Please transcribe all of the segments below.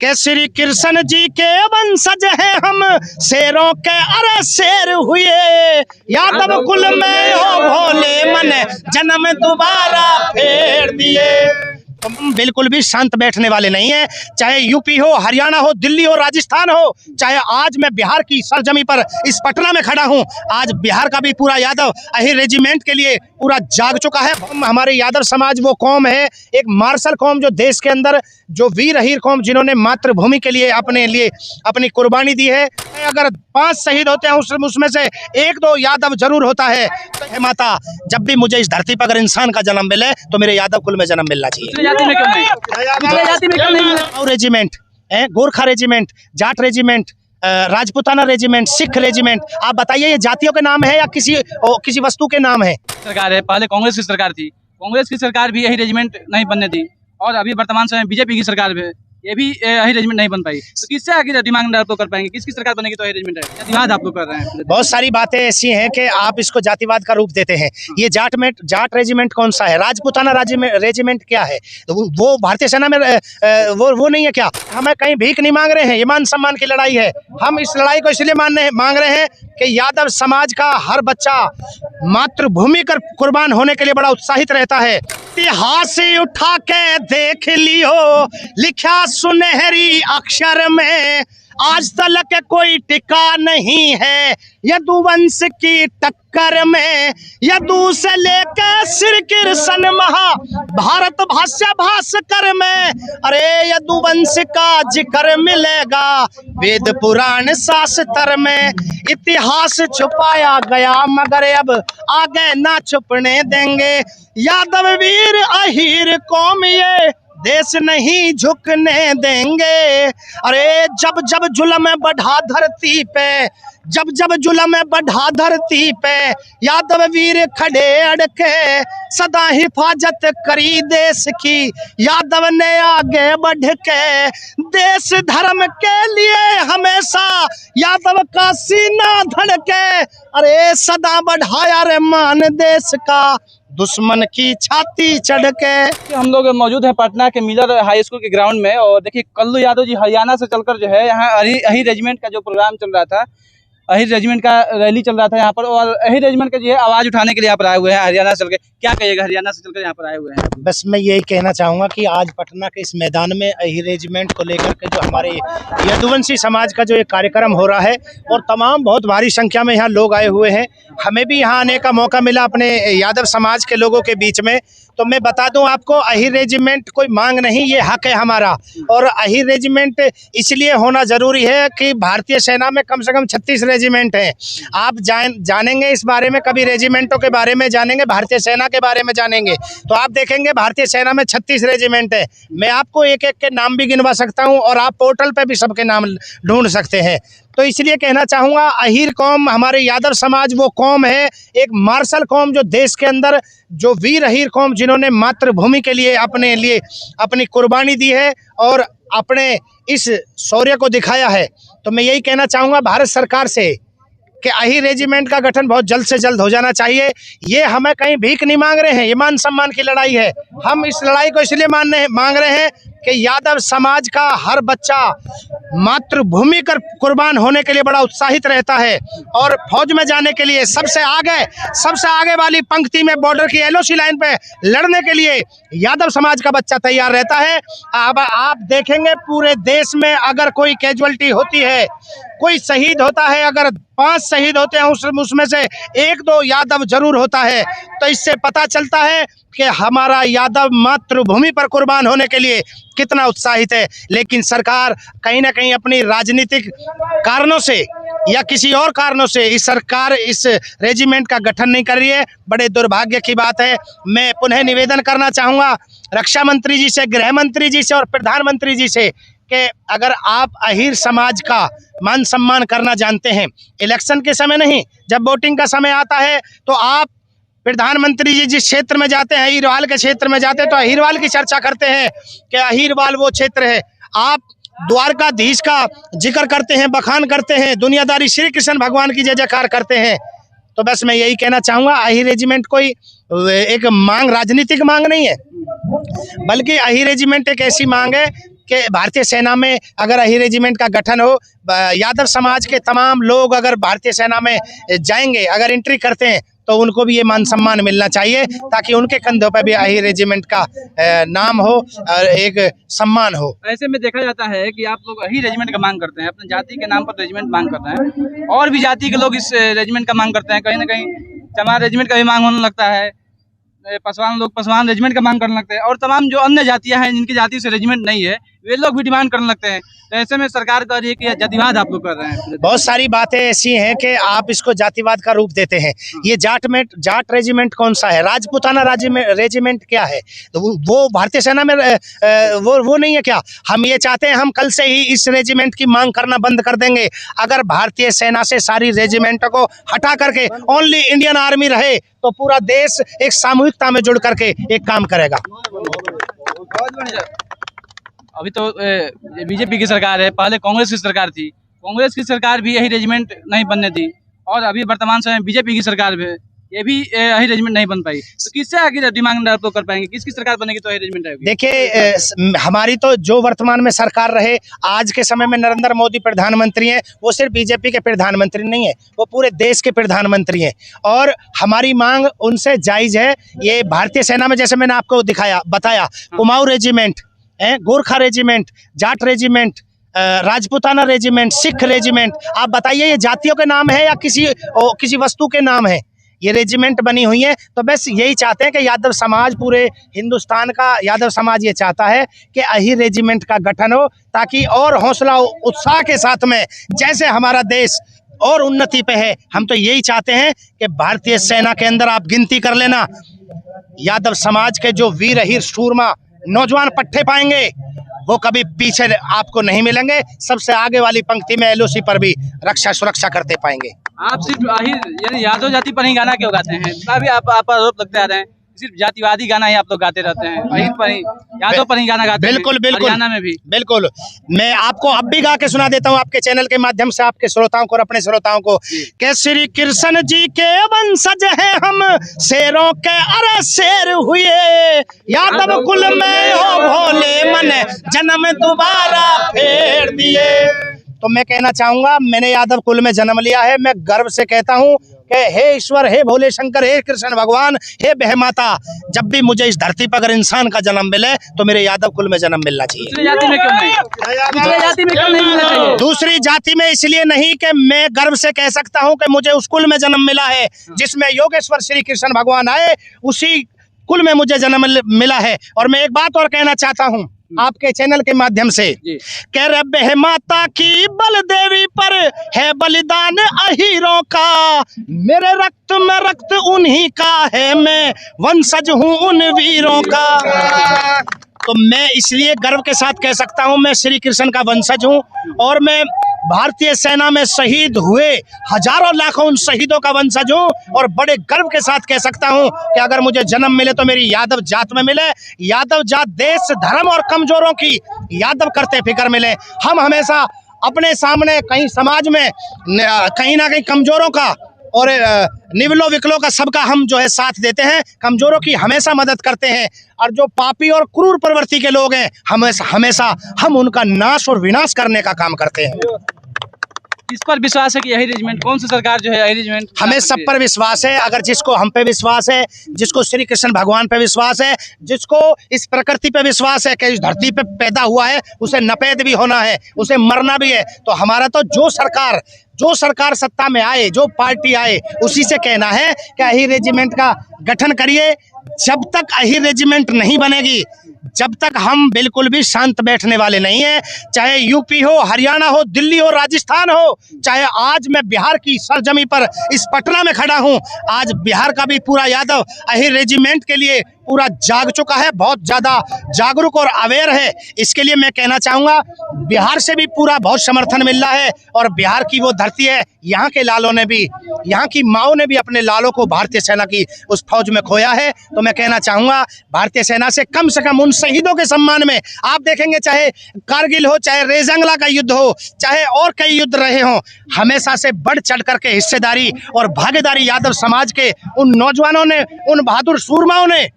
के श्री कृष्ण जी के वंशज हैं हम, शेरों के अरे शेर हुए, यादव कुल में हो भोले मन, जन्म दोबारा फेर दिए। बिल्कुल भी शांत बैठने वाले नहीं है, चाहे यूपी हो, हरियाणा हो, दिल्ली हो, राजस्थान हो, चाहे आज मैं बिहार की सरजमी पर इस पटना में खड़ा हूं। आज बिहार का भी पूरा यादव अहिर रेजिमेंट के लिए पूरा जाग चुका है। हमारे यादव समाज वो कौम है, एक मार्शल कौम जो देश के अंदर, जो वीर अहिर कौम जिन्होंने मातृभूमि के लिए अपनी कुर्बानी दी है। अगर 5 शहीद होते हैं उसमें से 1-2 यादव जरूर होता है। तो माता, जब भी मुझे इस धरती पर अगर इंसान का जन्म मिले तो मेरे यादव कुल में जन्म मिलना चाहिए। और regiment, Gorkha regiment, Jat regiment, Rajputana regiment, Sikh regiment, आप बताइए ये जातियों के नाम है या किसी वस्तु के नाम है? सरकार है, पहले कांग्रेस की सरकार थी, कांग्रेस की सरकार भी यही रेजिमेंट नहीं बनने दी, और अभी वर्तमान समय बीजेपी की सरकार है, ये भी यही रेजिमेंट नहीं बन पाई। तो किससे आगे डिमांड आप लोग कर पाएंगे? किसकी सरकार बनेगी तो यही रेजिमेंट है? जातिवाद आप लोग कर रहे हैं। बहुत सारी बातें ऐसी हैं कि आप इसको जातिवाद का रूप देते हैं। ये जाट रेजिमेंट कौन सा है? राजपूताना रेजिमेंट क्या है? वो भारतीय सेना में वो नहीं है क्या? हमें कहीं भीख नहीं मांग रहे हैं, ये मान सम्मान की लड़ाई है। हम इस लड़ाई को इसलिए मांग रहे हैं कि यादव समाज का हर बच्चा मातृभूमि कर कुर्बान होने के लिए बड़ा उत्साहित रहता है। इतिहास उठा के देख लियो, लिखा सुनहरी अक्षर में, आज तक कोई टिका नहीं है यदुवंश की टक्कर में। यदु से लेकर श्री कृष्ण महाभारत भाष्य भास्कर में, अरे यदुवंश का जिक्र मिलेगा वेद पुराण शास्त्र में। इतिहास छुपाया गया मगर अब आगे ना छुपने देंगे, यादव वीर अहिर कौम ये देश नहीं झुकने देंगे। अरे जब जब जुल्म बढ़ा धरती पे, जब जब जुल्म बढ़ा धरती पे, यादव वीर खड़े अड़के, सदा हिफाजत करी देश की, यादव ने आगे बढ़ के, देश धर्म के लिए हमेशा यादव का सीना धड़के। अरे सदा बढ़ाया रे मान देश का, दुश्मन की छाती चढ़ के। हम लोग मौजूद हैं पटना के मिलर हाई स्कूल के ग्राउंड में, और देखिए कल्लू यादव जी हरियाणा से चलकर जो है यहाँ अहिर रेजिमेंट का जो प्रोग्राम चल रहा था, अहिर रेजिमेंट का रैली चल रहा था यहाँ पर, और अहिर रेजिमेंट का जो है आवाज उठाने के लिए यहाँ पर आए हुए हैं हरियाणा से चलकर। क्या कहिएगा, हरियाणा से चलकर यहाँ पर आए हुए हैं? बस मैं यही कहना चाहूँगा कि आज पटना के इस मैदान में अहिर रेजिमेंट को लेकर के जो हमारे यदुवंशी समाज का जो एक कार्यक्रम हो रहा है, और तमाम बहुत भारी संख्या में यहाँ लोग आए हुए हैं। हमें भी यहाँ आने का मौका मिला अपने यादव समाज के लोगों के बीच में। तो मैं बता दूं आपको, अहिर रेजिमेंट कोई मांग नहीं, ये हक है हमारा। और अहिर रेजिमेंट इसलिए होना ज़रूरी है कि भारतीय सेना में कम से कम 36 रेजिमेंट हैं। आप जानेंगे इस बारे में, कभी रेजिमेंटों के बारे में जानेंगे, भारतीय सेना के बारे में जानेंगे, तो आप देखेंगे भारतीय सेना में 36 रेजिमेंट है। मैं आपको एक एक के नाम भी गिनवा सकता हूँ, और आप पोर्टल पे भी सबके नाम ढूंढ सकते हैं। तो इसलिए कहना चाहूँगा, अहिर कौम, हमारे यादव समाज वो कौम है, एक मार्शल कौम जो देश के अंदर, जो वीर अहिर कौम जिन्होंने मातृभूमि के लिए अपनी कुर्बानी दी है और अपने इस शौर्य को दिखाया है। तो मैं यही कहना चाहूँगा भारत सरकार से कि अहिर रेजिमेंट का गठन बहुत जल्द से जल्द हो जाना चाहिए। ये हमें कहीं भीख नहीं मांग रहे हैं, ये मान सम्मान की लड़ाई है। हम इस लड़ाई को इसलिए मांग रहे हैं कि यादव समाज का हर बच्चा मातृभूमि कर कुर्बान होने के लिए बड़ा उत्साहित रहता है, और फौज में जाने के लिए सबसे आगे वाली पंक्ति में, बॉर्डर की LOC लाइन पे लड़ने के लिए यादव समाज का बच्चा तैयार रहता है। अब आप देखेंगे पूरे देश में अगर कोई कैजुअलिटी होती है, कोई शहीद होता है, अगर 5 शहीद होते हैं उसमें से 1-2 यादव जरूर होता है। तो इससे पता चलता है कि हमारा यादव मातृभूमि पर कुर्बान होने के लिए कितना उत्साहित है। लेकिन सरकार कहीं ना कहीं अपनी राजनीतिक कारणों से या किसी और कारणों से इस रेजिमेंट का गठन नहीं कर रही है। बड़े दुर्भाग्य की बात है। मैं पुनः निवेदन करना चाहूँगा रक्षा मंत्री जी से, गृह मंत्री जी से और प्रधानमंत्री जी से कि अगर आप अहिर समाज का मान सम्मान करना जानते हैं, इलेक्शन के समय नहीं, जब वोटिंग का समय आता है तो आप प्रधानमंत्री जी जिस क्षेत्र में जाते हैं, अहिरवाल के क्षेत्र में जाते हैं, तो अहिरवाल की चर्चा करते हैं कि अहिरवाल वो क्षेत्र है। आप द्वारकाधीश का जिक्र करते हैं, बखान करते हैं, दुनियादारी श्री कृष्ण भगवान की जय जयकार करते हैं। तो बस मैं यही कहना चाहूँगा, अहिर रेजिमेंट कोई एक मांग, राजनीतिक मांग नहीं है, बल्कि अहिर रेजिमेंट एक ऐसी मांग है कि भारतीय सेना में अगर अहीर रेजिमेंट का गठन हो, यादव समाज के तमाम लोग अगर भारतीय सेना में जाएंगे, अगर एंट्री करते हैं तो उनको भी ये मान सम्मान मिलना चाहिए, ताकि उनके कंधों पर भी अहीर रेजिमेंट का नाम हो और एक सम्मान हो। ऐसे में देखा जाता है कि आप लोग अहीर रेजिमेंट का मांग करते हैं, अपने जाति के नाम पर रेजिमेंट मांग करते हैं, और भी जाति के लोग इस रेजिमेंट का मांग करते हैं। कहीं ना कहीं चमार रेजिमेंट का भी मांग होने लगता है, पसवान लोग पसवान रेजिमेंट का मांग करने लगते हैं, और तमाम जो अन्य जातियां हैं जिनकी जाति से रेजिमेंट नहीं है वे लोग भी डिमांड करने लगते हैं। तो ऐसे में सरकार का ये कि जातिवाद आप लोग कर रहे हैं। बहुत सारी बातें ऐसी हैं कि आप इसको जातिवाद का रूप देते हैं। ये जाट रेजिमेंट कौन सा है? राजपूताना रेजिमेंट क्या है? तो वो भारतीय सेना में वो नहीं है क्या? हम ये चाहते हैं, हम कल से ही इस रेजिमेंट की मांग करना बंद कर देंगे। अगर भारतीय सेना से सारी रेजिमेंटों को हटा करके ओनली इंडियन आर्मी रहे तो पूरा देश एक सामूहिकता में जुड़ करके एक काम करेगा। अभी तो बीजेपी की सरकार है, पहले कांग्रेस की सरकार थी, कांग्रेस की सरकार भी यही रेजिमेंट नहीं बनने दी, और अभी वर्तमान समय बीजेपी की सरकार भी ये भी यही रेजिमेंट नहीं बन पाई। तो किससे आगे डिमांड आप लोग कर पाएंगे? किसकी सरकार बनेगी तो यही रेजिमेंट आएगी? देखिए, हमारी तो जो वर्तमान में सरकार रहे, आज के समय में नरेंद्र मोदी प्रधानमंत्री हैं, वो सिर्फ बीजेपी के प्रधानमंत्री नहीं है, वो पूरे देश के प्रधानमंत्री हैं, और हमारी मांग उनसे जायज़ है। ये भारतीय सेना में जैसे मैंने आपको बताया, Kumaon regiment, Gorkha regiment, Jat regiment, Rajputana regiment, Sikh regiment, आप बताइए ये जातियों के नाम है या किसी वस्तु के नाम है? ये रेजिमेंट बनी हुई है। तो बस यही चाहते हैं कि यादव समाज, पूरे हिंदुस्तान का यादव समाज ये चाहता है कि अहीर रेजिमेंट का गठन हो, ताकि और हौसला उत्साह के साथ में जैसे हमारा देश और उन्नति पे है, हम तो यही चाहते हैं कि भारतीय सेना के अंदर आप गिनती कर लेना, यादव समाज के जो वीर अहीर सूरमा नौजवान पट्टे पाएंगे वो कभी पीछे आपको नहीं मिलेंगे। सबसे आगे वाली पंक्ति में एलओसी पर भी रक्षा सुरक्षा करते पाएंगे। आप सिर्फ अहीर यानी यादव जाति पर ही गाना क्यों गाते हैं? अभी आप आरोप लगते आ रहे हैं सिर्फ जातिवादी गाना ही आप लोग गाते रहते हैं, अहीर पर ही, यादव पर ही गाना गाते हैं। बिल्कुल हरियाणा में भी बिल्कुल। मैं आपको अब भी गा के सुना देता हूँ आपके चैनल के माध्यम से, आपके श्रोताओं को और अपने श्रोताओं को, कि श्री कृष्ण जी के वंशज हैं हम, शेरों के अरे शेर हुए, यादव कुल में हो भोले मन, जन्म दोबारा फेर दिए। तो मैं कहना चाहूंगा, मैंने यादव कुल में जन्म लिया है। मैं गर्व से कहता हूं कि हे ईश्वर, हे भोले शंकर, हे कृष्ण भगवान, हे बहमाता, जब भी मुझे इस धरती पर अगर इंसान का जन्म मिले तो मेरे यादव कुल में जन्म मिलना चाहिए। दूसरी जाति में क्यों नहीं? दूसरी जाति में क्यों नहीं मिलना चाहिए? दूसरी जाति में इसलिए नहीं कि मैं गर्व से कह सकता हूं कि मुझे उस कुल में जन्म मिला है जिसमें योगेश्वर श्री कृष्ण भगवान आए, उसी कुल में मुझे जन्म मिला है। और मैं एक बात और कहना चाहता हूं आपके चैनल के माध्यम से, कह रहे बहमाता की बलदेवी पर है बलिदान अहीरों का, मेरे रक्त में रक्त उन्हीं का है, मैं वंशज हूँ उन वीरों का। तो मैं इसलिए गर्व के साथ कह सकता हूँ मैं श्री कृष्ण का वंशज हूँ, और मैं भारतीय सेना में शहीद हुए हजारों लाखों उन शहीदों का वंशज हूँ, और बड़े गर्व के साथ कह सकता हूँ कि अगर मुझे जन्म मिले तो मेरी यादव जात में मिले। यादव जात देश, धर्म और कमजोरों की यादव करते फिक्र मिले। हम हमेशा अपने सामने कहीं समाज में कहीं ना कहीं कमजोरों का और निवलो विकलों का सबका हम जो है साथ देते हैं, कमजोरों की हमेशा मदद करते हैं, और जो पापी और क्रूर प्रवृत्ति के लोग हैं हमेशा हम उनका नाश और विनाश करने का काम करते हैं। किस पर विश्वास है कि यही रेजिमेंट, कौन सी सरकार जो है यही रेजिमेंट? हमें सब पर विश्वास है। अगर जिसको हम पे विश्वास है, जिसको श्री कृष्ण भगवान पे विश्वास है, जिसको इस प्रकृति पे विश्वास है कि इस धरती पे पैदा हुआ है उसे नपेद भी होना है, उसे मरना भी है, तो हमारा तो जो सरकार सत्ता में आए, जो पार्टी आए, उसी से कहना है कि अहीर रेजिमेंट का गठन करिए। जब तक अहीर रेजिमेंट नहीं बनेगी, जब तक हम बिल्कुल भी शांत बैठने वाले नहीं हैं। चाहे यूपी हो, हरियाणा हो, दिल्ली हो, राजस्थान हो, चाहे आज मैं बिहार की सरजमी पर इस पटना में खड़ा हूं, आज बिहार का भी पूरा यादव अहीर रेजिमेंट के लिए पूरा जाग चुका है, बहुत ज़्यादा जागरूक और अवेयर है। इसके लिए मैं कहना चाहूँगा बिहार से भी पूरा बहुत समर्थन मिल रहा है, और बिहार की वो धरती है, यहाँ के लालों ने भी, यहाँ की माओ ने भी अपने लालों को भारतीय सेना की उस फौज में खोया है। तो मैं कहना चाहूँगा भारतीय सेना से कम उन शहीदों के सम्मान में, आप देखेंगे चाहे कारगिल हो, चाहे रेजंगला का युद्ध हो, चाहे और कई युद्ध रहे हों, हमेशा से बढ़ चढ़ करके हिस्सेदारी और भागीदारी यादव समाज के उन नौजवानों ने, उन बहादुर सूरमाओं ने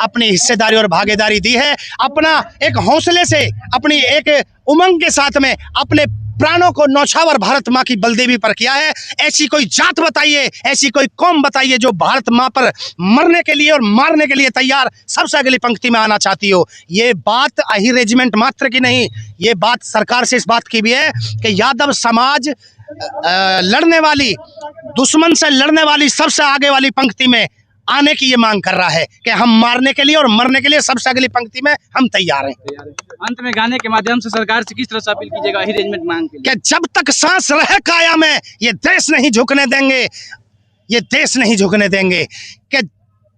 अपनी हिस्सेदारी और भागीदारी दी है। अपना एक हौसले से, अपनी एक उमंग के साथ में अपने प्राणों को नौछावर भारत माँ की बलदेवी पर किया है। ऐसी कोई जात बताइए, ऐसी कोई कौम बताइए जो भारत माँ पर मरने के लिए और मारने के लिए तैयार सबसे अगली पंक्ति में आना चाहती हो। ये बात अहिर रेजिमेंट मात्र की नहीं, ये बात सरकार से इस बात की भी है कि यादव समाज लड़ने वाली, दुश्मन से लड़ने वाली सबसे आगे वाली पंक्ति में आने की ये मांग कर रहा है कि हम मारने के लिए और मरने के लिए सबसे अगली पंक्ति में हम तैयार हैं। अंत में गाने के माध्यम से सरकार से किस तरह से अपील कीजिएगा अहिर रेजिमेंट मांग के लिए? कि जब तक सांस रहे काया में ये देश नहीं झुकने देंगे, ये देश नहीं झुकने देंगे। कि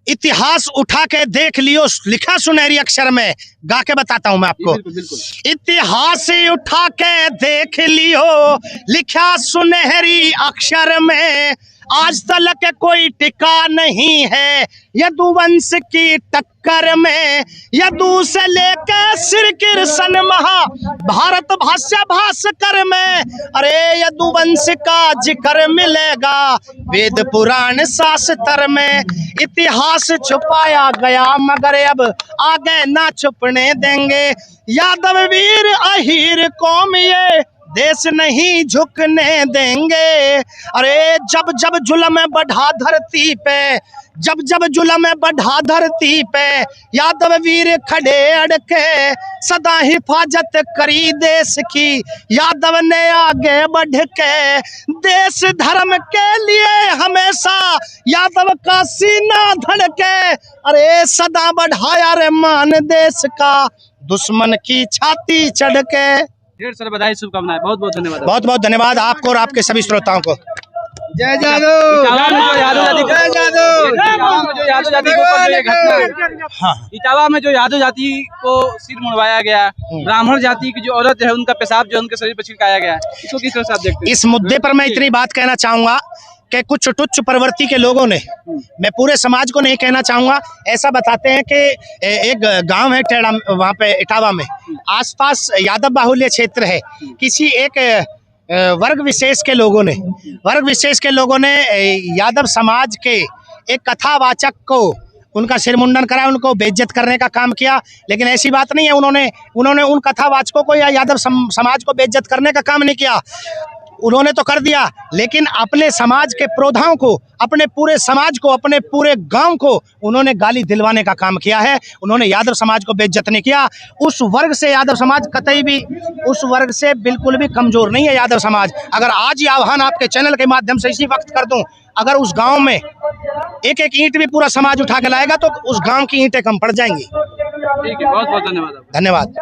इतिहास उठा के देख लियो, लिखा सुनहरी अक्षर में, गा के बताता हूं मैं आपको। बिल्कुल, बिल्कुल। इतिहास उठा के देख लियो, लिखा सुनहरी अक्षर में, आज तक कोई टिका नहीं है यदुवंश की टक्कर में। यदु से लेके श्री कृष्ण महा भारत भाष्य भास्कर में, अरे यदुवंश का जिक्र मिलेगा वेद पुराण शास्त्र में। इतिहास छुपाया गया मगर अब आगे ना छुपने देंगे। यादव वीर अहिर कौम ये देश नहीं झुकने देंगे। अरे जब जब जुल्म बढ़ा धरती पे, जब जब जुल्म बढ़ा धरती पे, यादव वीर खड़े अड़के सदा हिफाजत करी देश की। यादव ने आगे बढ़ के देश धर्म के लिए हमेशा यादव का सीना धड़के। अरे सदा बढ़ाया रे मान देश का, दुश्मन की छाती चढ़ के। ढेर सारी बधाई, शुभकामनाएं। बहुत बहुत धन्यवाद। बहुत बहुत धन्यवाद आपको और आपके सभी श्रोताओं को। जय जादव। इटावा में जो यादव जाति को ऊपर जो ये घटना है, हाँ, इटावा में जो यादव जाति को सिर मुड़वाया गया, ब्राह्मण जाति की जो औरत है उनका पेशाब जो उनके शरीर पर छिड़काया गया, इसको किस तरह से आप देखते हैं? इस मुद्दे पर मैं इतनी बात कहना चाहूंगा कि कुछ तुच्छ प्रवृत्ति के लोगों ने, मैं पूरे समाज को नहीं कहना चाहूंगा, ऐसा बताते हैं कि एक गांव है टेढ़ा, वहाँ पे इटावा में आसपास यादव बाहुल्य क्षेत्र है। किसी एक वर्ग विशेष के लोगों ने यादव समाज के एक कथावाचक को उनका सिरमुंडन करा, उनको बेइज्जत करने का काम किया। लेकिन ऐसी बात नहीं है, उन्होंने उन कथावाचकों को या यादव समाज को बेइज्जत करने का काम नहीं किया। उन्होंने तो कर दिया, लेकिन अपने समाज के प्रौधाओं को, अपने पूरे समाज को, अपने पूरे गांव को उन्होंने गाली दिलवाने का काम किया है। उन्होंने यादव समाज को बेइज्जत नहीं किया। उस वर्ग से यादव समाज कतई भी, उस वर्ग से बिल्कुल भी कमजोर नहीं है यादव समाज। अगर आज ये आह्वान आपके चैनल के माध्यम से इसी वक्त कर दूं, अगर उस गांव में एक एक ईंट भी पूरा समाज उठा के लाएगा तो उस गांव की ईंटें कम पड़ जाएंगी। ठीक है, बहुत बहुत धन्यवाद। धन्यवाद।